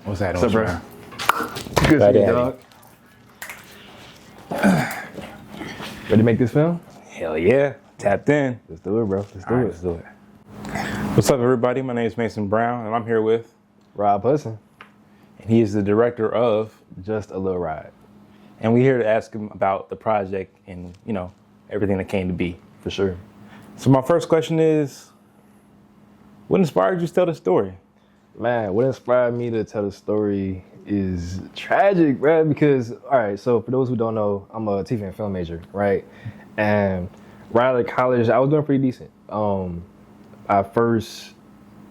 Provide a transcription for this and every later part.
What's that? What's up, bro? Man? Good to see you, dog. Ready to make this film? Hell yeah. Tapped in. Let's do it, bro. Let's do it. What's up, everybody? My name is Mason Brown, and I'm here with Rob Hudson. And he is the director of Just A Lil Ride. And we're here to ask him about the project and, you know, everything that came to be. For sure. So my first question is, what inspired you to tell the story? Man, what inspired me to tell the story is tragic, bro, because, all right, so for those who don't know, I'm a TV and film major, right? And right out of college, I was doing pretty decent. Our first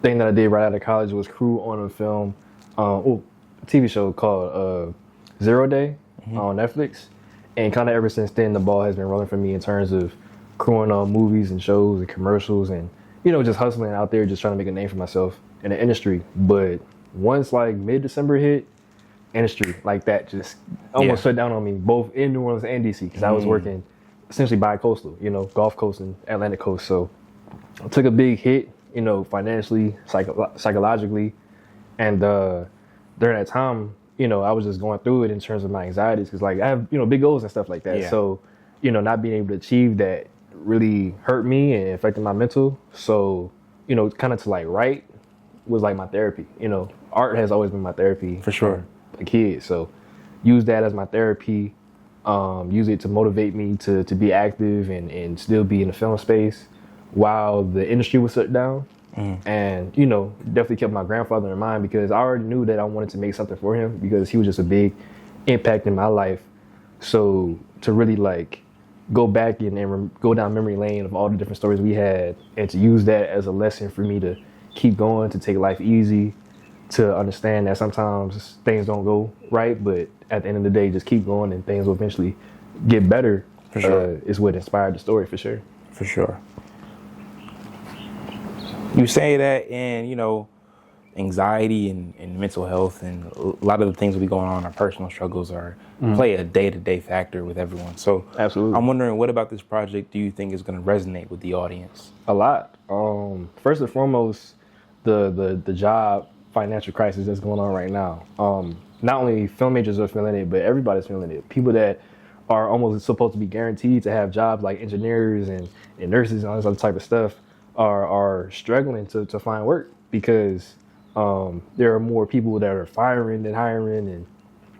thing that I did right out of college was crew on a film, a TV show called 0 Day on Netflix. And kind of ever since then, the ball has been rolling for me in terms of crewing on movies and shows and commercials and, you know, just hustling out there, just trying to make a name for myself in the industry. But once like mid-December hit, industry like that just almost shut down on me, both in New Orleans and DC, because I was working essentially bi-coastal, you know, Gulf Coast and Atlantic Coast. So I took a big hit, you know, financially, psychologically. And during that time, you know, I was just going through it in terms of my anxieties, because like I have, you know, big goals and stuff like that. So, you know, not being able to achieve that really hurt me and affected my mental. So, you know, kind of to like write was like my therapy. You know, art has always been my therapy. For sure. A kid. So use that as my therapy, use it to motivate me to be active and still be in the film space while the industry was shut down. And, you know, definitely kept my grandfather in mind, because I already knew that I wanted to make something for him, because he was just a big impact in my life. So to really like go back and go down memory lane of all the different stories we had, and to use that as a lesson for me to keep going, to take life easy, to understand that sometimes things don't go right, but at the end of the day, just keep going and things will eventually get better. For sure. Is what inspired the story, for sure. For sure. You say that, and, you know, anxiety and mental health and a lot of the things that be going on, our personal struggles play a day-to-day factor with everyone. So absolutely, I'm wondering, what about this project do you think is going to resonate with the audience? A lot. First and foremost, the job financial crisis that's going on right now. Not only film majors are feeling it, but everybody's feeling it. People that are almost supposed to be guaranteed to have jobs like engineers and nurses and all this other type of stuff are struggling to find work, because there are more people that are firing than hiring, and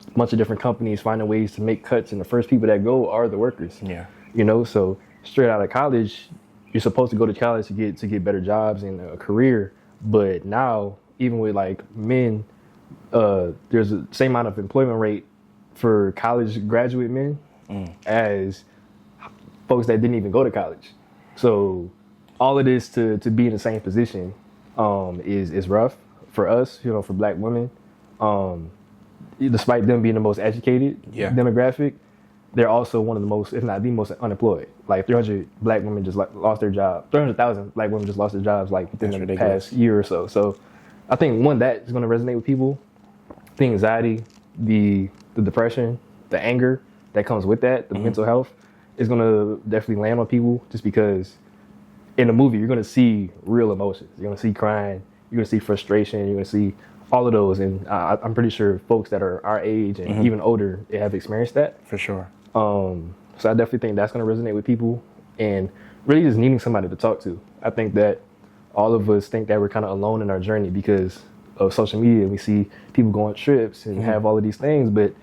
a bunch of different companies finding ways to make cuts, and the first people that go are the workers. Yeah. You know, so straight out of college, you're supposed to go to college to get better jobs and a career, but now even with like men, there's the same amount of employment rate for college graduate men as folks that didn't even go to college. So all of this to be in the same position is rough for us, you know, for black women. Despite them being the most educated demographic, they're also one of the most, if not the most, unemployed. Like 300 black women just lost their job. 300,000 black women just lost their jobs like within the past year or so. So I think one, that is going to resonate with people. The anxiety, the depression, the anger that comes with that, the mental health is going to definitely land on people, just because in a movie, you're going to see real emotions. You're going to see crying. You're going to see frustration. You're going to see all of those. And I'm pretty sure folks that are our age and even older have experienced that. For sure. So I definitely think that's going to resonate with people, and really just needing somebody to talk to. I think that all of us think that we're kind of alone in our journey because of social media. We see people go on trips and have all of these things, but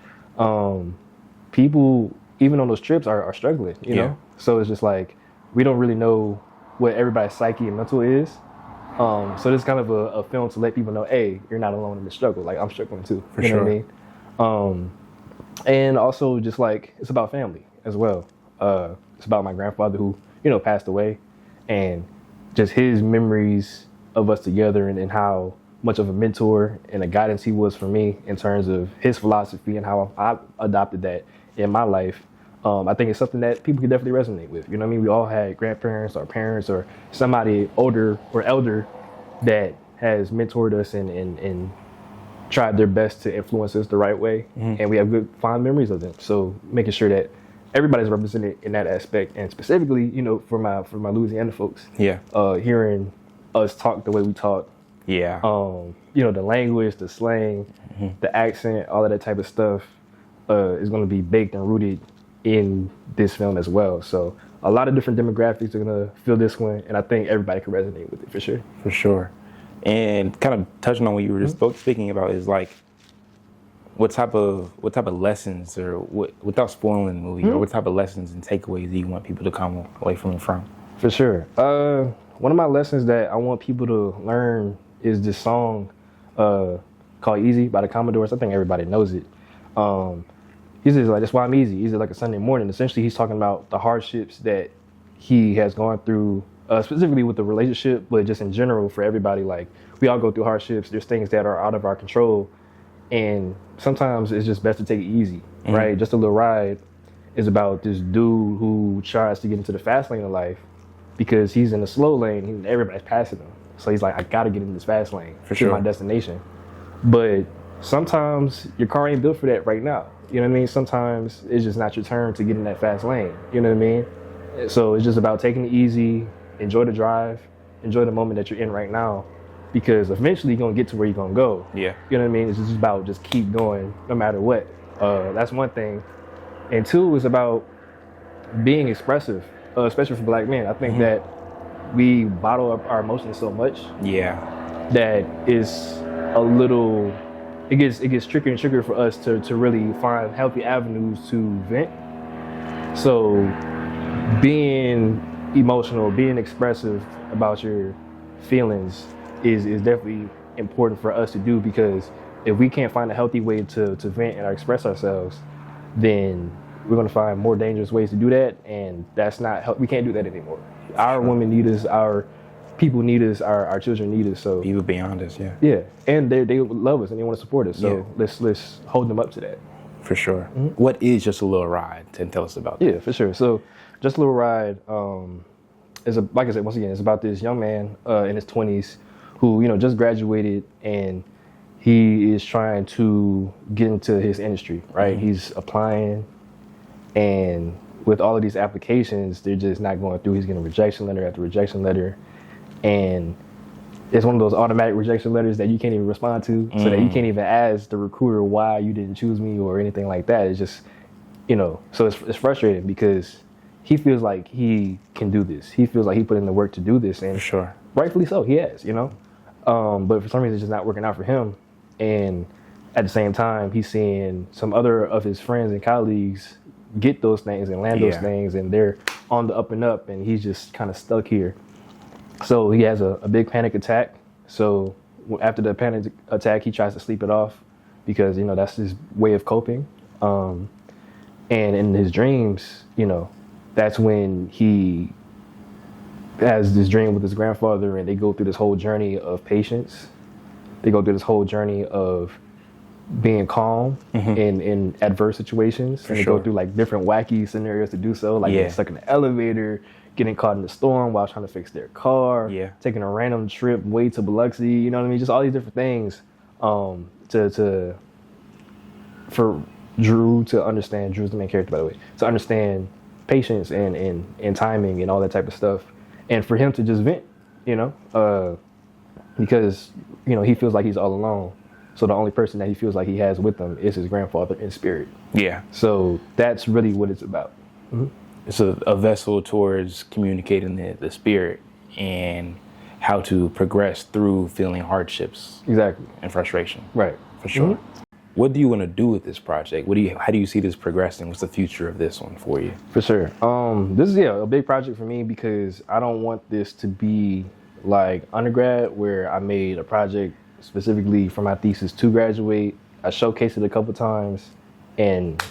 people, even on those trips, are struggling, you know? So it's just like, we don't really know what everybody's psyche and mental is. So this is kind of a film to let people know, hey, you're not alone in the struggle. Like, I'm struggling too. For you sure. know what I mean? And also just like, it's about family as well. It's about my grandfather who, you know, passed away, and just his memories of us together, and how much of a mentor and a guidance he was for me in terms of his philosophy and how I adopted that in my life. I think it's something that people can definitely resonate with. You know what I mean? We all had grandparents or parents or somebody older or elder that has mentored us and tried their best to influence us the right way. And we have good, fond memories of them. So making sure that everybody's represented in that aspect, and specifically, you know, for my Louisiana folks, hearing us talk the way we talk, Yeah. You know, the language, the slang, the accent, all of that type of stuff is going to be baked and rooted in this film as well. So a lot of different demographics are going to feel this one, and I think everybody can resonate with it for sure. For sure. And kind of touching on what you were just speaking about is like, what type of lessons, or without spoiling the movie, or what type of lessons and takeaways do you want people to come away from it from? For sure. One of my lessons that I want people to learn is this song called Easy by the Commodores. I think everybody knows it. He says, like, that's why I'm easy. Easy like a Sunday morning. Essentially, he's talking about the hardships that he has gone through, specifically with the relationship, but just in general for everybody. Like, we all go through hardships. There's things that are out of our control. And sometimes it's just best to take it easy, right? Just a Little Ride is about this dude who tries to get into the fast lane of life because he's in the slow lane and everybody's passing him. So he's like, I gotta get in this fast lane to my destination. But sometimes your car ain't built for that right now. You know what I mean? Sometimes it's just not your turn to get in that fast lane. You know what I mean? So it's just about taking it easy, enjoy the drive, enjoy the moment that you're in right now, because eventually you're gonna get to where you're gonna go. Yeah. You know what I mean? It's just about just keep going no matter what. That's one thing. And two is about being expressive, especially for Black men. I think that we bottle up our emotions so much. Yeah. That is a little, it gets trickier and trickier for us to really find healthy avenues to vent. So being emotional, being expressive about your feelings is definitely important for us to do, because if we can't find a healthy way to vent and express ourselves, then we're going to find more dangerous ways to do that, and that's not we can't do that anymore. Our women need us, our people need us, our children need us. So people beyond us, yeah, and they love us and they want to support us. So let's hold them up to that. For sure. What is Just a Lil Ride? Tell us about that. Yeah, for sure. So Just a Lil Ride is like I said, once again, it's about this young man in his 20s who, you know, just graduated, and he is trying to get into his industry, right? He's applying, and with all of these applications, they're just not going through. He's getting rejection letter after rejection letter, and it's one of those automatic rejection letters that you can't even respond to, so that you can't even ask the recruiter why you didn't choose me or anything like that. It's just, you know, so it's frustrating because he feels like he can do this. He feels like he put in the work to do this, and For sure. rightfully so, he has, you know. But for some reason, it's just not working out for him. And at the same time, he's seeing some other of his friends and colleagues get those things and land those things, and they're on the up and up, and he's just kind of stuck here. So he has a big panic attack. So after the panic attack, he tries to sleep it off because, you know, that's his way of coping. And in his dreams, you know, that's when he has this dream with his grandfather, and they go through this whole journey of patience. They go through this whole journey of being calm in adverse situations. And they go through like different wacky scenarios to do so, like getting stuck in the elevator, getting caught in the storm while trying to fix their car, taking a random trip way to Biloxi, you know what I mean? Just all these different things for Drew to understand. Drew's the main character, by the way, to understand patience and timing and all that type of stuff. And for him to just vent, you know, because, you know, he feels like he's all alone. So the only person that he feels like he has with him is his grandfather in spirit. Yeah. So that's really what it's about. It's a vessel towards communicating the spirit and how to progress through feeling hardships. Exactly. And frustration. Right. For sure. What do you want to do with this project? How do you see this progressing? What's the future of this one for you? For sure. This is a big project for me because I don't want this to be like undergrad where I made a project specifically for my thesis to graduate. I showcased it a couple times and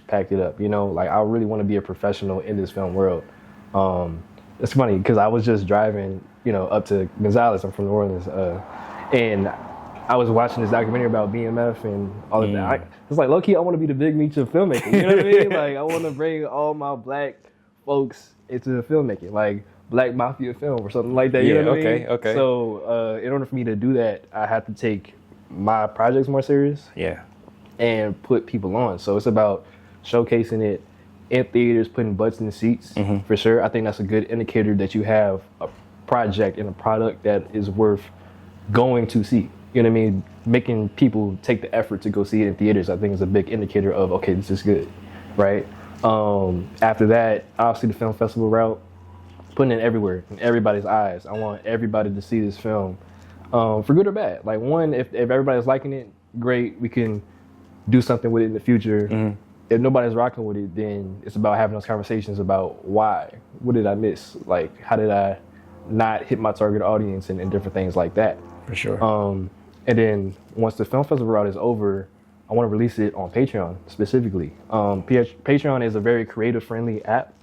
packed it up, you know? Like, I really want to be a professional in this film world. It's funny because I was just driving, you know, up to Gonzales. I'm from New Orleans. And I was watching this documentary about BMF and all of that. It's like, low-key, I want to be the big meat of filmmaking. You know what I mean? Like, I want to bring all my Black folks into the filmmaking, like Black Mafia film or something like that. You know what I mean? Okay. So in order for me to do that, I have to take my projects more serious. Yeah. And put people on. So it's about showcasing it in theaters, putting butts in the seats, for sure. I think that's a good indicator that you have a project and a product that is worth going to see. You know what I mean? Making people take the effort to go see it in theaters, I think, is a big indicator of, okay, this is good, right? After that, obviously the film festival route, putting it everywhere, in everybody's eyes. I want everybody to see this film, for good or bad. Like, one, if everybody's liking it, great, we can do something with it in the future. If nobody's rocking with it, then it's about having those conversations about why. What did I miss? Like, how did I not hit my target audience and different things like that? For sure. And then once the film festival route is over, I want to release it on Patreon specifically. Patreon is a very creator-friendly app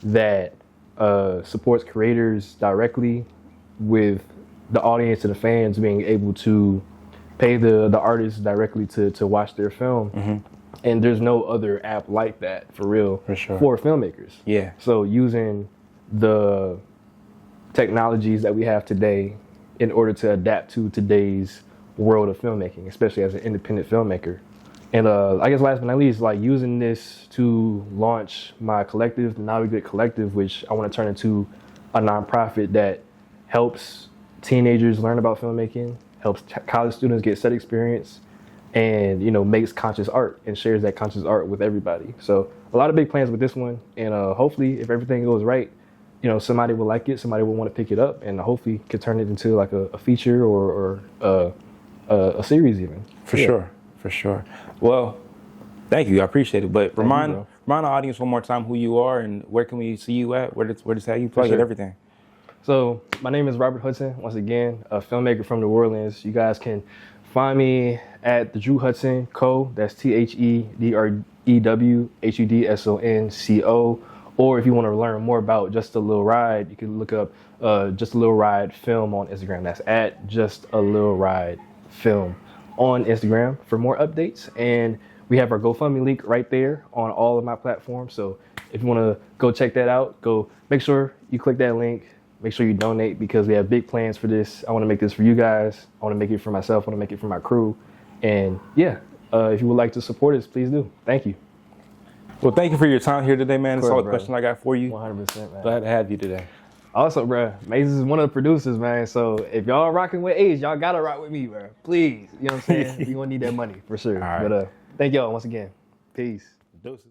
that supports creators directly, with the audience and the fans being able to pay the artists directly to watch their film. And there's no other app like that, for real, For sure. for filmmakers. Yeah. So using the technologies that we have today in order to adapt to today's world of filmmaking, especially as an independent filmmaker. And I guess last but not least, like, using this to launch my collective, the Now We Good Collective, which I want to turn into a nonprofit that helps teenagers learn about filmmaking, helps college students get set experience, and, you know, makes conscious art and shares that conscious art with everybody. So a lot of big plans with this one, and hopefully, if everything goes right, you know, somebody will like it, somebody will want to pick it up, and hopefully could turn it into like a feature or a series even. For sure. Well, thank you. I appreciate it. But remind the audience one more time who you are and where can we see you at? Where does how you plug it, everything. So my name is Robert Hudson. Once again, a filmmaker from New Orleans. You guys can find me at the Drew Hudson Co. That's TheDrewHudsonCo. Or if you want to learn more about Just A Lil Ride, you can look up Just A Lil Ride Film on Instagram. That's at Just A Lil Ride Film on Instagram for more updates. And we have our GoFundMe link right there on all of my platforms. So if you want to go check that out, go make sure you click that link. Make sure you donate, because we have big plans for this. I want to make this for you guys. I want to make it for myself. I want to make it for my crew. And yeah, if you would like to support us, please do. Thank you. Well, thank you for your time here today, man. That's all the brother. questions I got for you. 100%, man. Glad to have you today. Also, bro, Maze is one of the producers, man. So if y'all rocking with Ace, y'all gotta rock with me, bro. Please. You know what I'm saying? You're gonna need that money for sure. All right. But thank y'all once again. Peace. Doses.